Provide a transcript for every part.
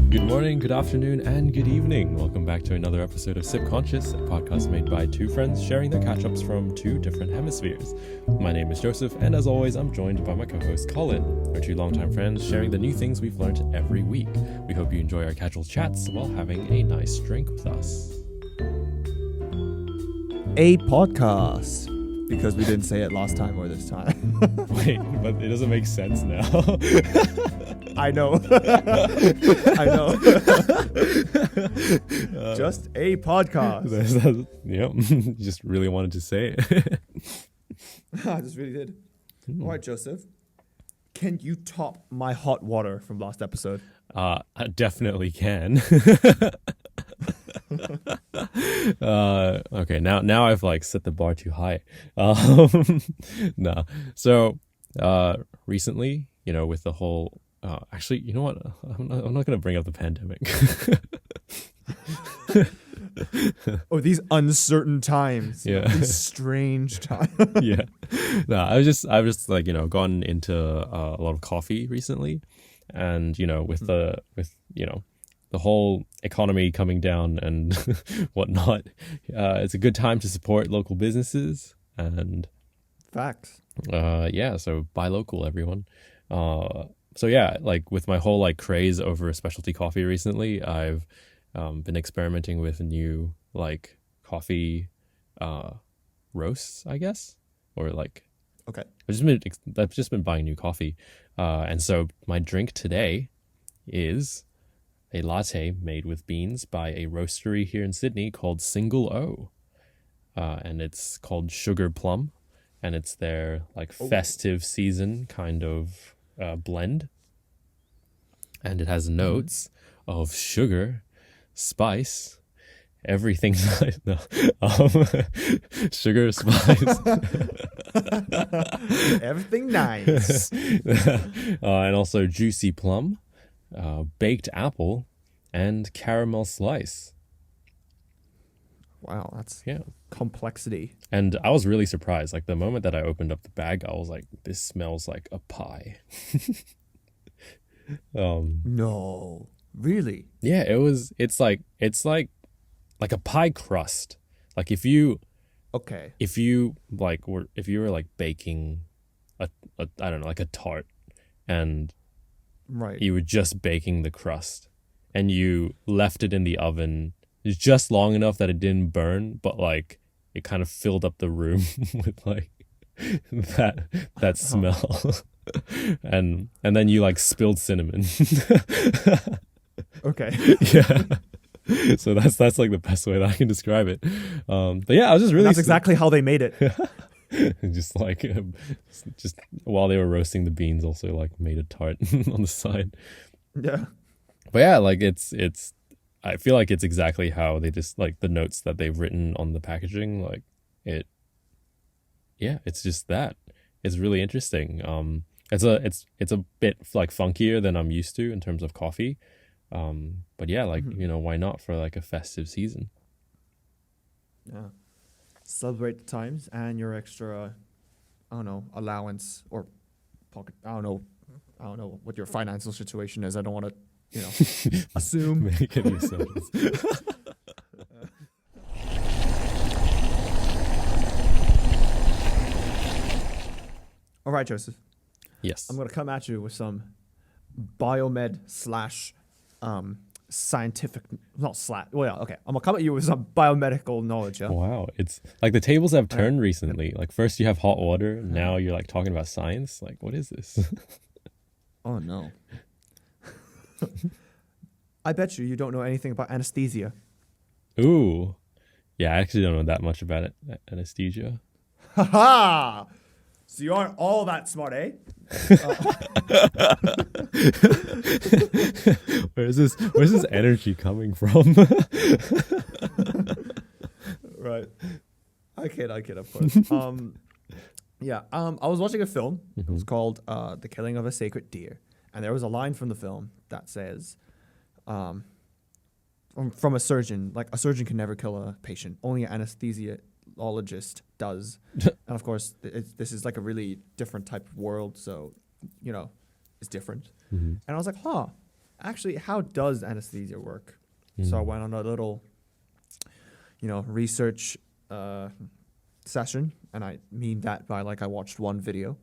Good morning, good afternoon, and good evening. Welcome back to another episode of Subconscious, a podcast made by two friends sharing their catch-ups from two different hemispheres. My name is Joseph, and as always, I'm joined by my co-host Colin. We're two longtime friends sharing the new things we've learned every week. We hope you enjoy our casual chats while having a nice drink with us. A podcast. Because we didn't say it last time or this time. Wait, but it doesn't make sense now. I know. I know. Just a podcast. Yep, you just really wanted to say it. I just really did. All right, Joseph. Can you top my hot water from last episode? I definitely can. Okay, now I've like set the bar too high. No. So recently, with the whole actually, you know what? I'm not gonna bring up the pandemic. Oh, these uncertain times. Yeah. These strange times. Yeah. No, I've just like, gone into a lot of coffee recently, and with the whole economy coming down and whatnot, it's a good time to support local businesses and Facts. So buy local, everyone. So yeah, like with my whole like craze over specialty coffee recently, I've been experimenting with new like coffee roasts, I guess, or like Okay. I've just been buying new coffee, and so my drink today is a latte made with beans by a roastery here in Sydney called Single O, and it's called Sugar Plum, and it's their like festive season kind of blend, and it has notes of sugar, spice, everything. Sugar, spice, Everything nice. And also juicy plum, baked apple, and caramel slice. Wow, that's Yeah. complexity. And I was really surprised. Like the moment that I opened up the bag, I was like, this smells like a pie. No, really? Yeah, it's like a pie crust. Like if you Okay. were like baking a I don't know, like a tart, and Right. you were just baking the crust and you left it in the oven just long enough that it didn't burn, but like it kind of filled up the room with like that smell. and then you like spilled cinnamon. Okay. Yeah. So that's like the best way that I can describe it. But yeah, I was just really That's exactly how they made it. just like just while they were roasting the beans, also like made a tart on the side. Yeah. But yeah, like it's I feel like it's exactly how they just like the notes that they've written on the packaging, like it's just that. It's really interesting. It's a bit like funkier than I'm used to in terms of coffee. But yeah, like, why not for like a festive season? Yeah. Celebrate the times and your extra, I don't know, allowance or pocket. I don't know what your financial situation is. I don't want to, assume. Make any sense. All right, Joseph. Yes. I'm going to come at you with some biomed / scientific, not slash. Well, yeah, okay. I'm going to come at you with some biomedical knowledge. Yeah? Wow. It's like the tables have turned recently. Like first you have hot water. Now you're like talking about science. Like, what is this? Oh, no. I bet you don't know anything about anesthesia. Ooh. Yeah, I actually don't know that much about it. Anesthesia. Ha ha! So you aren't all that smart, eh? Where's this energy coming from? Right. I kid, of course. I was watching a film. It was called The Killing of a Sacred Deer. And there was a line from the film that says, from a surgeon, like a surgeon can never kill a patient. Only an anesthesiologist does. And of course, this is like a really different type of world. So, it's different. And I was like, actually, how does anesthesia work? So I went on a little, research session, and I mean that by like I watched one video.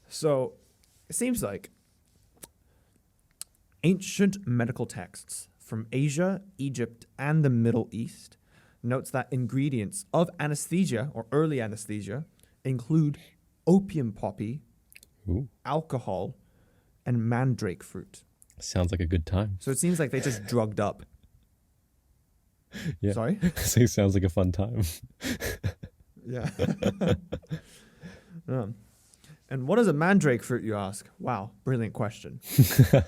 So it seems like ancient medical texts from Asia, Egypt, and the Middle East notes that ingredients of anesthesia or early anesthesia include opium poppy, Ooh, alcohol, and mandrake fruit. sounds like a good time. So it seems like they just drugged up. Yeah. Sorry? So it sounds like a fun time. Yeah. And what is a mandrake fruit, you ask? Wow, brilliant question.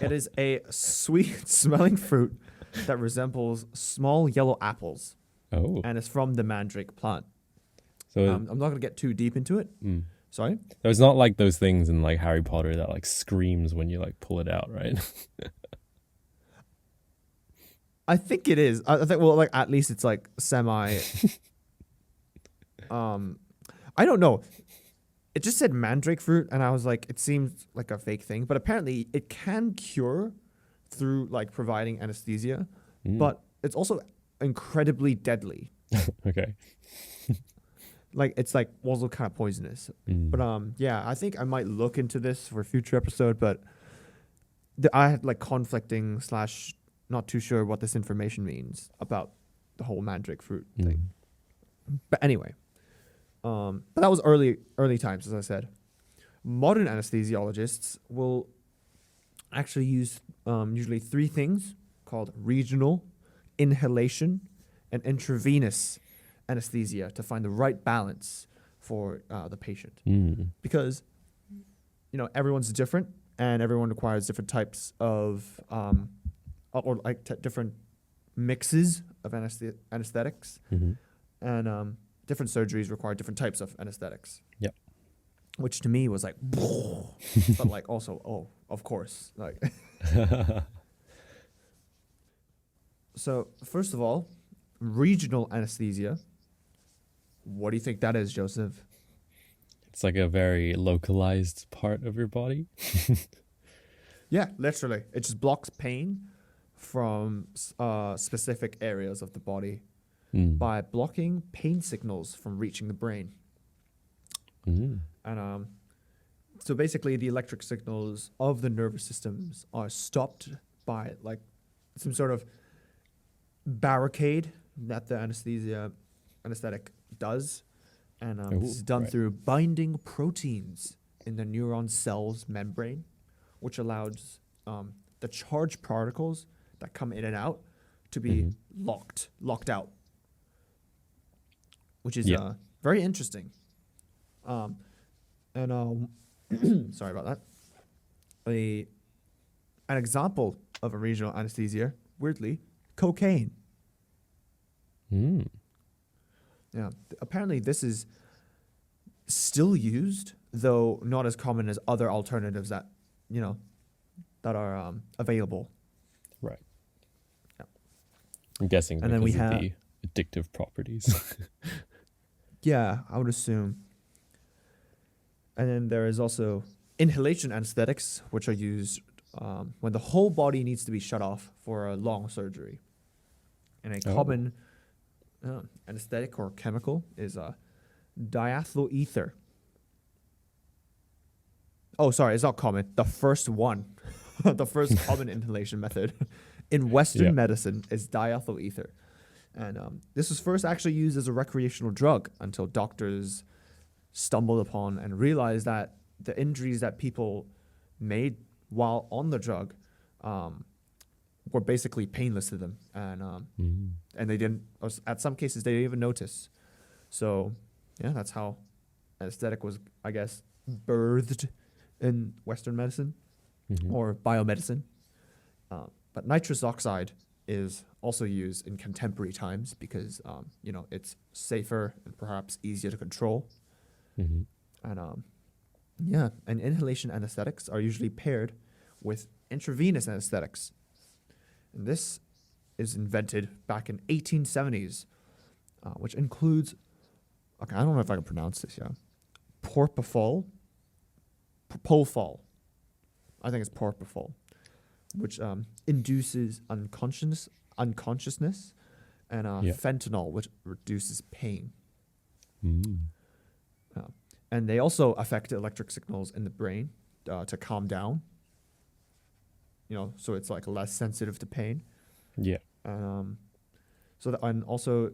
It is a sweet-smelling fruit that resembles small yellow apples, Oh, and it's from the mandrake plant. so I'm not going to get too deep into it. Sorry? so it's not like those things in like Harry Potter that like screams when you like pull it out, right? I think it is. I think, well, like, at least it's like semi... I don't know. It just said mandrake fruit, and I was like, it seems like a fake thing. But apparently it can cure through like providing anesthesia, but it's also incredibly deadly. Okay. Like it's like also kind of poisonous. But yeah, I think I might look into this for a future episode. But I had like conflicting / not too sure what this information means about the whole mandrake fruit thing. But anyway, but that was early times, as I said. Modern anesthesiologists will actually use usually 3 things called regional, inhalation, and intravenous anesthesia to find the right balance for the patient. Because, everyone's different and everyone requires different types of, or like different mixes of anesthetics. And different surgeries require different types of anesthetics. Yep. Which to me was like, but like also, oh, of course. Like, so first of all, regional anesthesia. What do you think that is, Joseph? It's like a very localized part of your body. Yeah, literally. It just blocks pain from specific areas of the body by blocking pain signals from reaching the brain. And so basically the electric signals of the nervous systems are stopped by like some sort of barricade that the anesthetic does. And this is done through binding proteins in the neuron cell's membrane, which allows the charged particles that come in and out to be locked out, which is very interesting. Sorry about that. An example of a regional anesthesia, weirdly, cocaine. Yeah, apparently this is still used, though not as common as other alternatives that are available. Right. Yeah. I'm guessing And then because we of have the addictive properties. Yeah, I would assume. And then there is also inhalation anesthetics, which are used when the whole body needs to be shut off for a long surgery. And a common anesthetic or chemical is diethyl ether. Oh, sorry, it's not common. The first one, the first common inhalation method in Western medicine is diethyl ether. And this was first actually used as a recreational drug until doctors stumbled upon and realized that the injuries that people made while on the drug were basically painless to them. And they didn't, or at some cases, they didn't even notice. So, yeah, that's how anesthetic was, I guess, birthed in Western medicine or biomedicine. But nitrous oxide is also used in contemporary times because, it's safer and perhaps easier to control. And, and inhalation anesthetics are usually paired with intravenous anesthetics. And this is invented back in 1870s, which includes, I don't know if I can pronounce this, propofol. I think it's propofol, which induces unconsciousness, and fentanyl, which reduces pain. And they also affect electric signals in the brain to calm down. So it's like less sensitive to pain. Yeah. So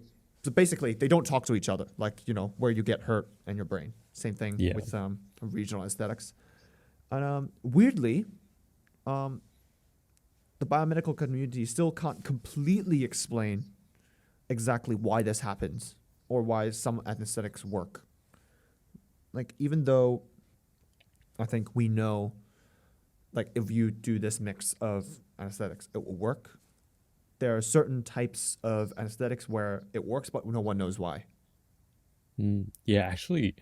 basically they don't talk to each other, like where you get hurt in your brain. Same thing with regional anesthetics. And weirdly, the biomedical community still can't completely explain exactly why this happens or why some anesthetics work. Like, even though I think we know, like, if you do this mix of anesthetics, it will work. There are certain types of anesthetics where it works, but no one knows why. Yeah, actually,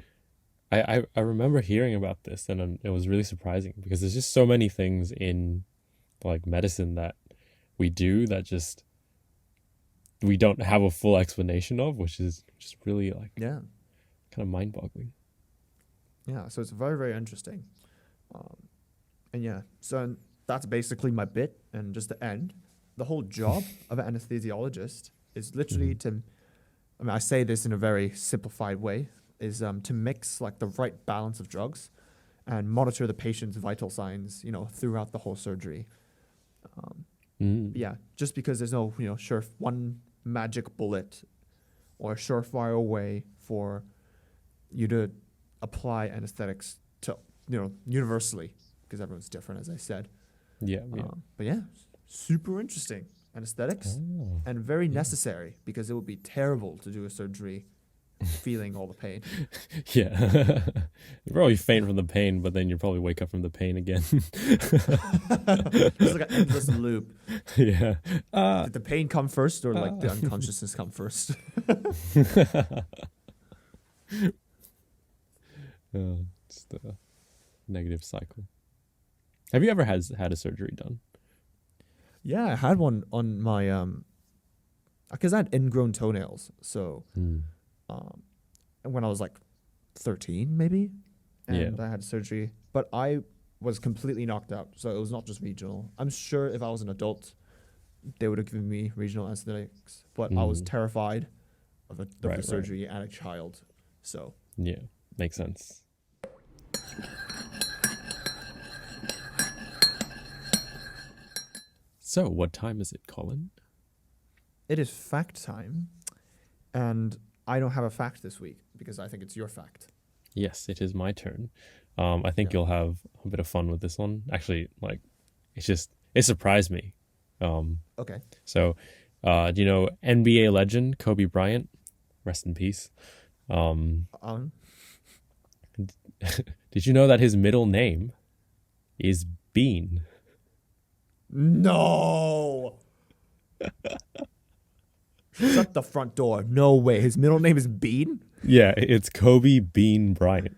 I remember hearing about this, and it was really surprising because there's just so many things in like medicine that we do that just we don't have a full explanation of, which is just really like kind of mind-boggling. Yeah, so it's very, very interesting. So that's basically my bit. And just to end, the whole job of an anesthesiologist is literally I say this in a very simplified way, is to mix like the right balance of drugs and monitor the patient's vital signs, throughout the whole surgery. Just because there's no, one magic bullet or surefire way for you to apply anesthetics to, universally, because everyone's different, as I said. But super interesting anesthetics and very necessary, because it would be terrible to do a surgery feeling all the pain. You probably faint from the pain, but then you probably wake up from the pain again. It's like an endless loop. Did the pain come first, or like the unconsciousness come first? It's the negative cycle. Have you ever had a surgery done? Yeah, I had one on my because I had ingrown toenails. So when I was like 13, maybe, and I had surgery, but I was completely knocked out. So it was not just regional. I'm sure if I was an adult, they would have given me regional anesthetics, but I was terrified of the surgery and a child. So makes sense. So, what time is it, Colin? It is fact time, and I don't have a fact this week because I think it's your fact. Yes, it is my turn. I think you'll have a bit of fun with this one. Actually, like, it surprised me. Okay. So, do you know NBA legend Kobe Bryant? Rest in peace. Did you know that his middle name is Bean? No. Shut the front door. No way. His middle name is Bean? Yeah, it's Kobe Bean Bryant.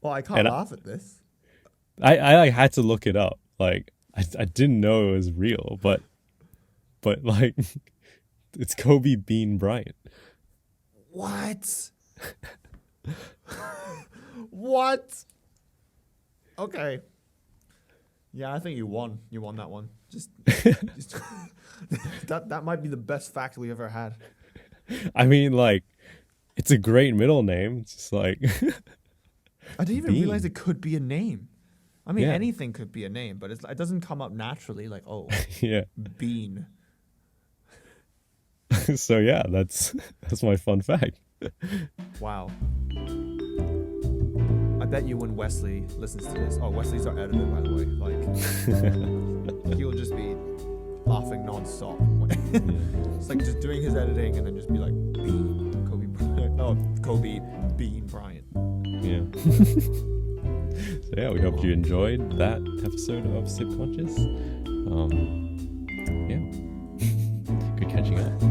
Well, I can't laugh at this. I had to look it up. Like, I didn't know it was real, but like, it's Kobe Bean Bryant. What? What? Okay. Yeah, I think you won. You won that one. Just that might be the best fact we ever had. I mean, like, it's a great middle name. It's just like I didn't even realize it could be a name. I mean, anything could be a name, but it doesn't come up naturally. Like, Bean. So yeah, that's my fun fact. Wow. I bet you when Wesley listens to this, Wesley's our editor, by the way, like, he'll just be laughing nonstop. It's like just doing his editing and then just be like, Bean, Kobe Bryant. Kobe Bean Bryant. Yeah. So yeah, we hope you enjoyed that episode of Subconscious. Good catching up.